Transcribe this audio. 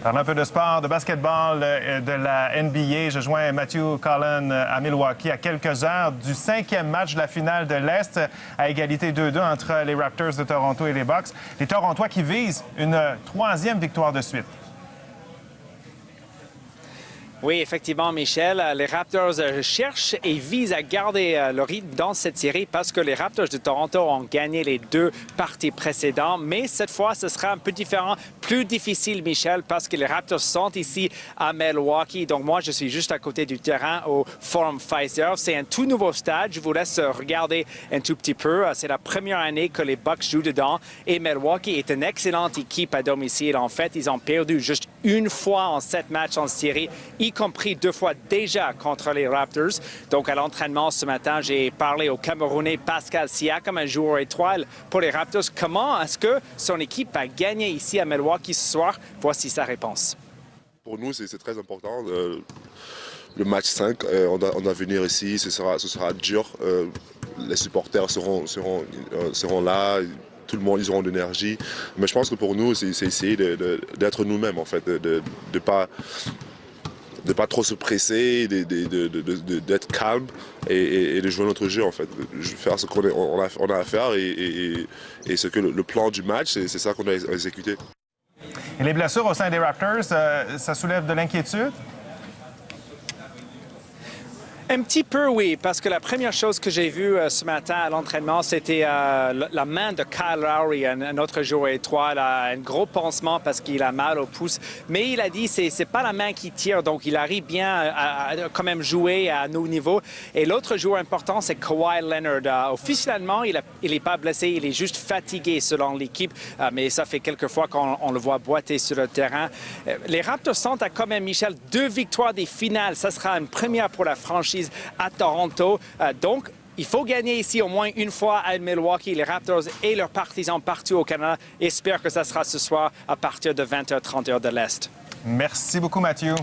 Parlons un peu de sport, de basketball, de la NBA. Je joins Matthew Cullen à Milwaukee à quelques heures du 5e match de la finale de l'Est à égalité 2-2 entre les Raptors de Toronto et les Bucks. Les Torontois qui visent une 3e victoire de suite. Oui, effectivement, Michel. Les Raptors cherchent et visent à garder le rythme dans cette série parce que les Raptors de Toronto ont gagné les 2 parties précédentes. Mais cette fois, ce sera un peu différent, plus difficile, Michel, parce que les Raptors sont ici à Milwaukee. Donc moi, je suis juste à côté du terrain au Forum Fiserv. C'est un tout nouveau stade. Je vous laisse regarder un tout petit peu. C'est la première année que les Bucks jouent dedans. Et Milwaukee est une excellente équipe à domicile. En fait, ils ont perdu juste une fois en 7 matchs en série, y compris 2 fois déjà contre les Raptors. Donc, à l'entraînement ce matin, j'ai parlé au Camerounais Pascal Siakam, un joueur étoile pour les Raptors. Comment est-ce que son équipe a gagné ici à Milwaukee ce soir? Voici sa réponse. Pour nous, c'est très important. Le match 5, on doit venir ici, ce sera dur. Les supporters seront là. Tout le monde, ils auront de l'énergie. Mais je pense que pour nous, c'est essayer d'être nous-mêmes, en fait, de pas trop se presser, d'être calme et de jouer notre jeu, en fait. Faire ce qu'on a à faire et ce que le plan du match, c'est ça qu'on a exécuté. Et les blessures au sein des Raptors, ça soulève de l'inquiétude? Un petit peu, oui, parce que la première chose que j'ai vue ce matin à l'entraînement, c'était la main de Kyle Lowry, un autre joueur étoile, un gros pansement parce qu'il a mal au pouce. Mais il a dit que c'est pas la main qui tire, donc il arrive bien à quand même jouer à nos niveaux. Et l'autre joueur important, c'est Kawhi Leonard. Officiellement, il n'est pas blessé, il est juste fatigué selon l'équipe, mais ça fait quelques fois qu'on le voit boiter sur le terrain. Les Raptors sont à quand même, Michel, 2 victoires des finales. Ça sera une première pour la franchise à Toronto. Donc, il faut gagner ici au moins une fois à Milwaukee. Les Raptors et leurs partisans partout au Canada espèrent que ça sera ce soir à partir de 20h30 heure de l'Est. Merci beaucoup, Matthew.